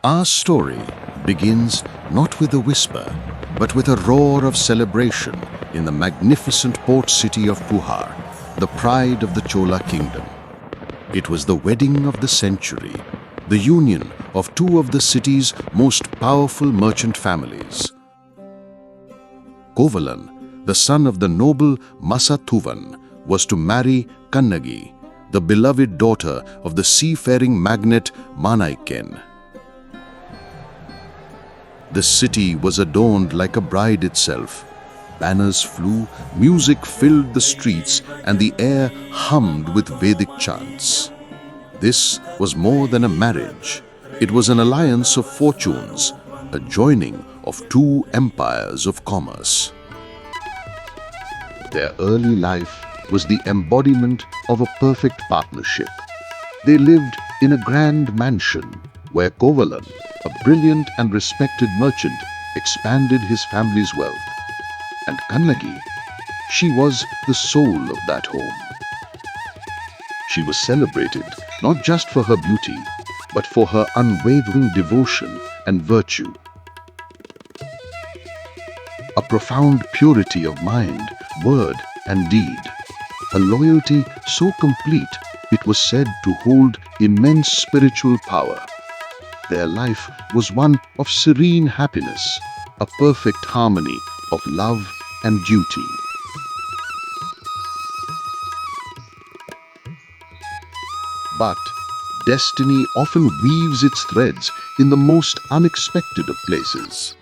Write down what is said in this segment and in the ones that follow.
Our story begins not with a whisper, but with a roar of celebration in the magnificent port city of Puhar, the pride of the Chola kingdom. It was the wedding of the century, the union of two of the city's most powerful merchant families. Kovalan, the son of the noble Masathuvan, was to marry Kannagi, the beloved daughter of the seafaring magnate Manaiken. The city was adorned like a bride itself. Banners flew, music filled the streets, and the air hummed with Vedic chants. This was more than a marriage. It was an alliance of fortunes, a joining of two empires of commerce. Their early life was the embodiment of a perfect partnership. They lived in a grand mansion where Kovalan, a brilliant and respected merchant, expanded his family's wealth. And Kannagi, she was the soul of that home. She was celebrated not just for her beauty, but for her unwavering devotion and virtue. A profound purity of mind, word, and deed. A loyalty so complete it was said to hold immense spiritual power. Their life was one of serene happiness, a perfect harmony of love and duty. But destiny often weaves its threads in the most unexpected of places.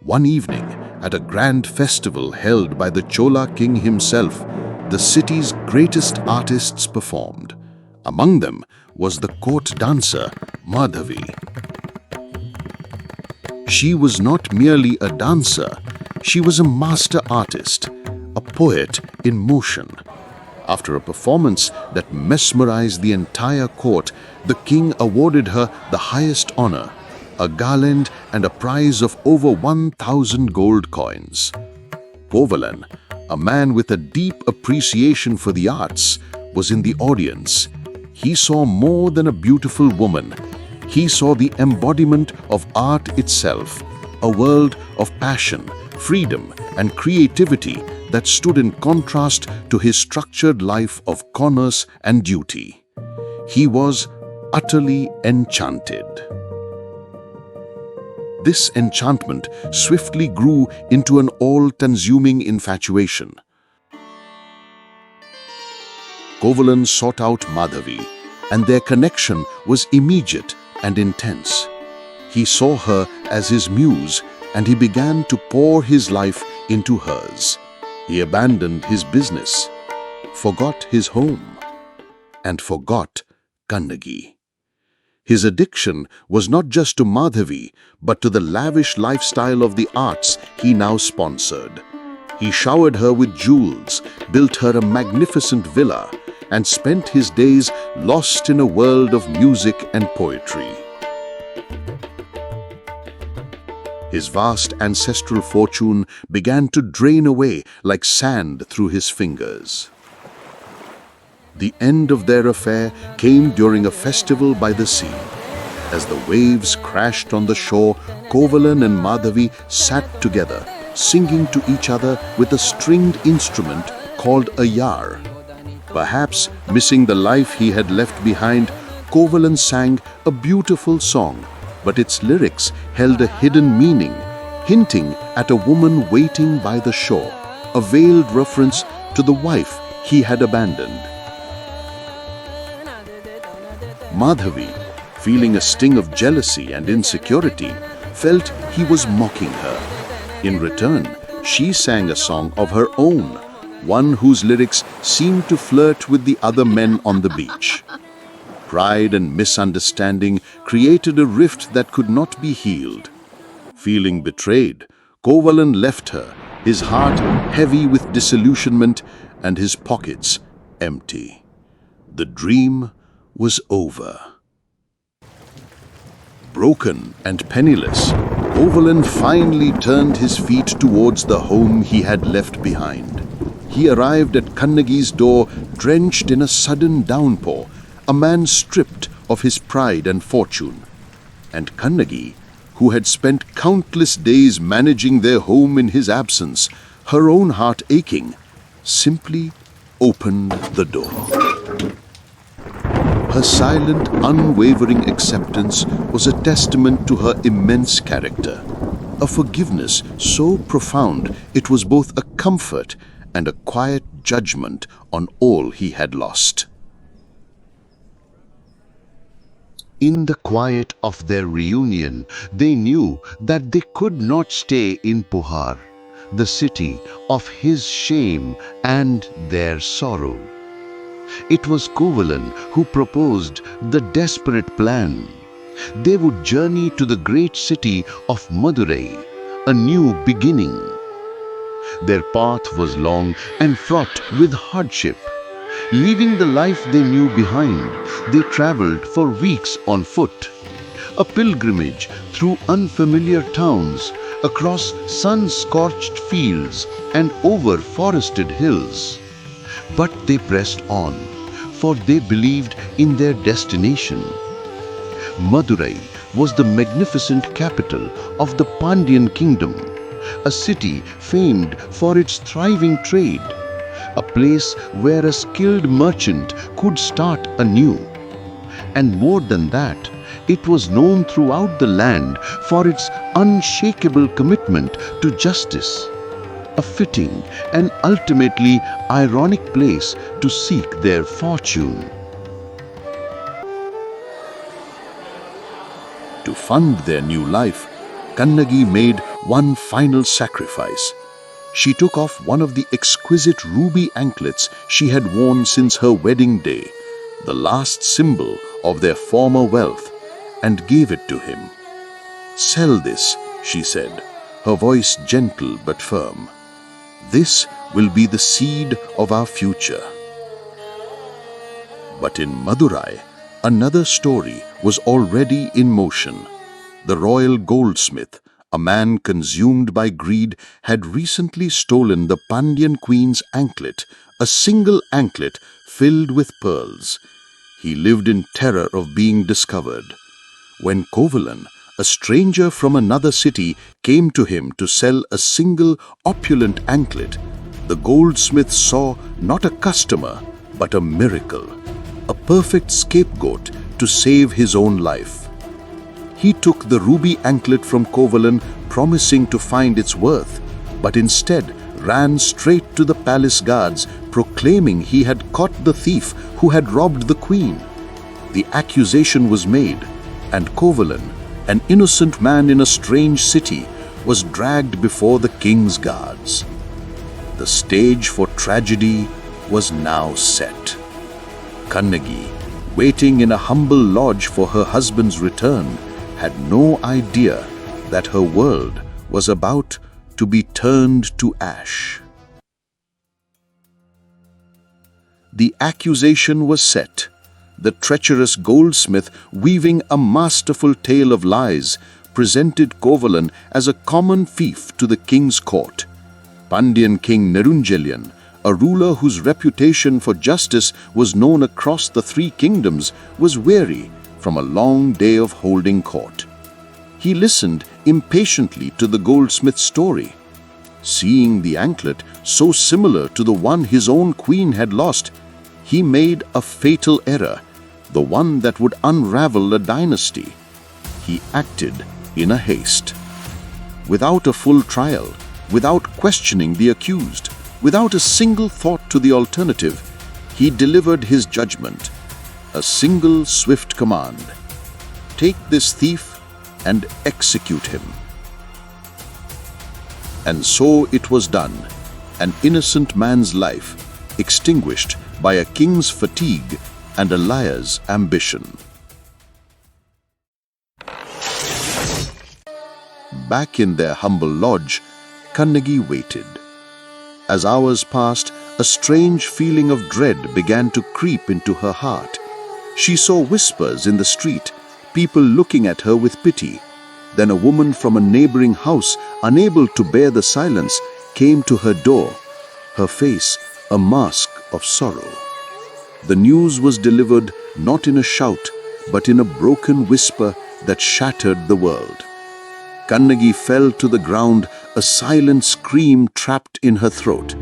One evening, at a grand festival held by the Chola king himself, the city's greatest artists performed. Among them was the court dancer Madhavi. She was not merely a dancer, she was a master artist, a poet in motion. After a performance that mesmerized the entire court, the king awarded her the highest honor, a garland and a prize of over 1,000 gold coins. Kovalan, a man with a deep appreciation for the arts, was in the audience. He saw more than a beautiful woman. He saw the embodiment of art itself, a world of passion, freedom, and creativity that stood in contrast to his structured life of commerce and duty. He was utterly enchanted. This enchantment swiftly grew into an all-consuming infatuation. Kovalan sought out Madhavi, and their connection was immediate and intense. He saw her as his muse, and he began to pour his life into hers. He abandoned his business, forgot his home, and forgot Kannagi. His addiction was not just to Madhavi, but to the lavish lifestyle of the arts he now sponsored. He showered her with jewels, built her a magnificent villa, and spent his days lost in a world of music and poetry. His vast ancestral fortune began to drain away like sand through his fingers. The end of their affair came during a festival by the sea. As the waves crashed on the shore, Kovalan and Madhavi sat together, singing to each other with a stringed instrument called a yar. Perhaps missing the life he had left behind, Kovalan sang a beautiful song, but its lyrics held a hidden meaning, hinting at a woman waiting by the shore, a veiled reference to the wife he had abandoned. Madhavi, feeling a sting of jealousy and insecurity, felt he was mocking her. In return, she sang a song of her own, one whose lyrics seemed to flirt with the other men on the beach. Pride and misunderstanding created a rift that could not be healed. Feeling betrayed, Kovalan left her, his heart heavy with disillusionment and his pockets empty. The dream was over. Broken and penniless, Kovalan finally turned his feet towards the home he had left behind. He arrived at Kannagi's door drenched in a sudden downpour, a man stripped of his pride and fortune. And Kannagi, who had spent countless days managing their home in his absence, her own heart aching, simply opened the door. Her silent, unwavering acceptance was a testament to her immense character, a forgiveness so profound it was both a comfort and a quiet judgment on all he had lost. In the quiet of their reunion, they knew that they could not stay in Puhar, the city of his shame and their sorrow. It was Kovalan who proposed the desperate plan. They would journey to the great city of Madurai, a new beginning. Their path was long and fraught with hardship. Leaving the life they knew behind, they traveled for weeks on foot. A pilgrimage through unfamiliar towns, across sun-scorched fields and over forested hills. But they pressed on, for they believed in their destination. Madurai was the magnificent capital of the Pandyan kingdom, a city famed for its thriving trade, a place where a skilled merchant could start anew. And more than that, it was known throughout the land for its unshakable commitment to justice, a fitting and ultimately ironic place to seek their fortune. To fund their new life, Kannagi made one final sacrifice. She took off one of the exquisite ruby anklets she had worn since her wedding day, the last symbol of their former wealth, and gave it to him. "Sell this," she said, her voice gentle but firm. "This will be the seed of our future." But in Madurai, another story was already in motion. The royal goldsmith, a man consumed by greed, had recently stolen the Pandyan queen's anklet, a single anklet filled with pearls. He lived in terror of being discovered. When Kovalan, a stranger from another city, came to him to sell a single opulent anklet, the goldsmith saw not a customer, but a miracle, a perfect scapegoat to save his own life. He took the ruby anklet from Kovalan, promising to find its worth, but instead ran straight to the palace guards, proclaiming he had caught the thief who had robbed the queen. The accusation was made, and Kovalan, an innocent man in a strange city, was dragged before the king's guards. The stage for tragedy was now set. Kannagi, waiting in a humble lodge for her husband's return, had no idea that her world was about to be turned to ash. The accusation was set, the treacherous goldsmith, weaving a masterful tale of lies, presented Kovalan as a common thief to the king's court. Pandyan king Nerunjelian, a ruler whose reputation for justice was known across the three kingdoms, was weary from a long day of holding court. He listened impatiently to the goldsmith's story. Seeing the anklet so similar to the one his own queen had lost, he made a fatal error, the one that would unravel a dynasty. He acted in a haste. Without a full trial, without questioning the accused, without a single thought to the alternative, he delivered his judgment. A single swift command: "Take this thief and execute him." And so it was done, an innocent man's life extinguished by a king's fatigue and a liar's ambition. Back in their humble lodge, Kannagi waited. As hours passed, a strange feeling of dread began to creep into her heart. She saw whispers in the street, people looking at her with pity. Then a woman from a neighboring house, unable to bear the silence, came to her door, her face a mask of sorrow. The news was delivered not in a shout, but in a broken whisper that shattered the world. Kannagi fell to the ground, a silent scream trapped in her throat.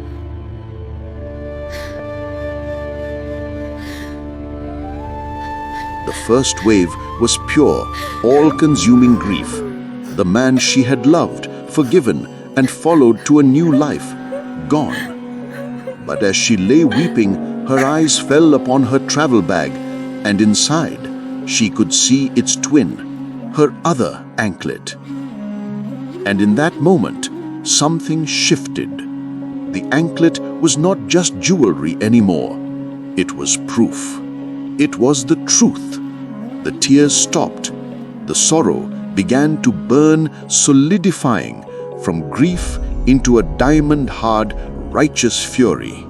The first wave was pure, all-consuming grief. The man she had loved, forgiven, and followed to a new life, gone. But as she lay weeping, her eyes fell upon her travel bag, and inside she could see its twin, her other anklet. And in that moment, something shifted. The anklet was not just jewelry anymore. It was proof. It was the truth. The tears stopped. The sorrow began to burn, solidifying from grief into a diamond-hard, righteous fury.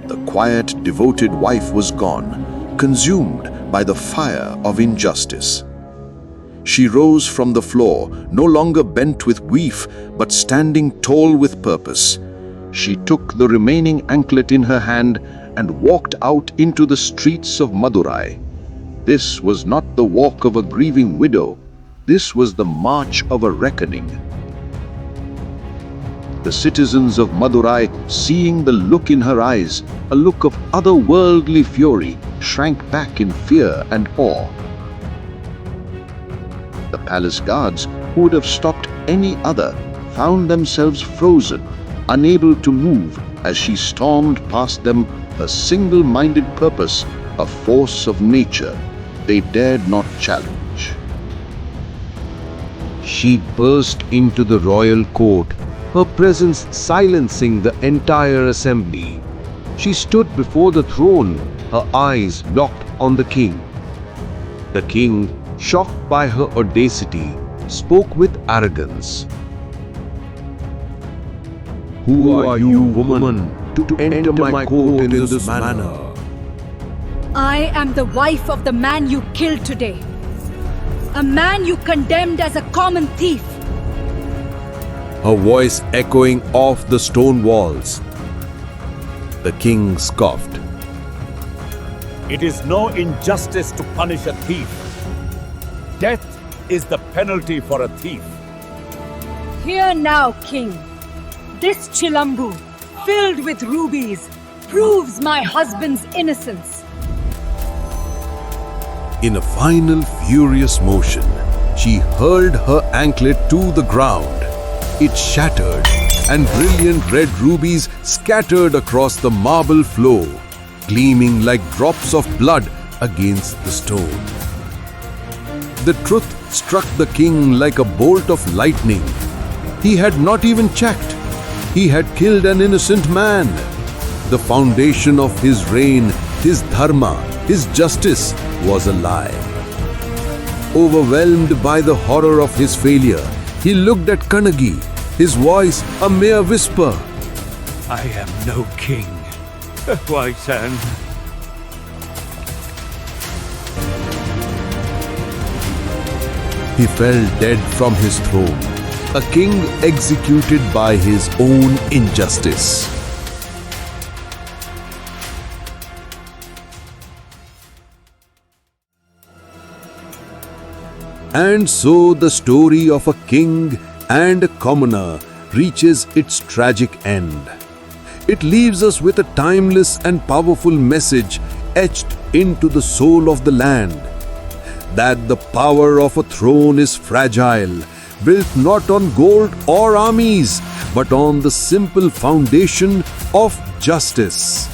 The quiet, devoted wife was gone, consumed by the fire of injustice. She rose from the floor, no longer bent with grief, but standing tall with purpose. She took the remaining anklet in her hand and walked out into the streets of Madurai. This was not the walk of a grieving widow. This was the march of a reckoning. The citizens of Madurai, seeing the look in her eyes, a look of otherworldly fury, shrank back in fear and awe. The palace guards, who would have stopped any other, found themselves frozen, unable to move as she stormed past them, a single-minded purpose, a force of nature they dared not challenge. She burst into the royal court, her presence silencing the entire assembly. She stood before the throne, her eyes locked on the king. The king, shocked by her audacity, spoke with arrogance. Who are you, woman, to enter my court in this manner? I am the wife of the man you killed today. A man you condemned as a common thief. Her voice echoing off the stone walls. The king scoffed. It is no injustice to punish a thief. Death is the penalty for a thief. Hear now, king. This chilambu, filled with rubies, proves my husband's innocence. In a final furious motion, she hurled her anklet to the ground. It shattered, and brilliant red rubies scattered across the marble floor, gleaming like drops of blood against the stone. The truth struck the king like a bolt of lightning. He had not even checked. He had killed an innocent man. The foundation of his reign, his dharma, his justice was a lie. Overwhelmed by the horror of his failure, he looked at Kannagi, his voice a mere whisper. I am no king, Waisan. He fell dead from his throne, a king executed by his own injustice. And so the story of a king and a commoner reaches its tragic end. It leaves us with a timeless and powerful message etched into the soul of the land, that the power of a throne is fragile, built not on gold or armies, but on the simple foundation of justice.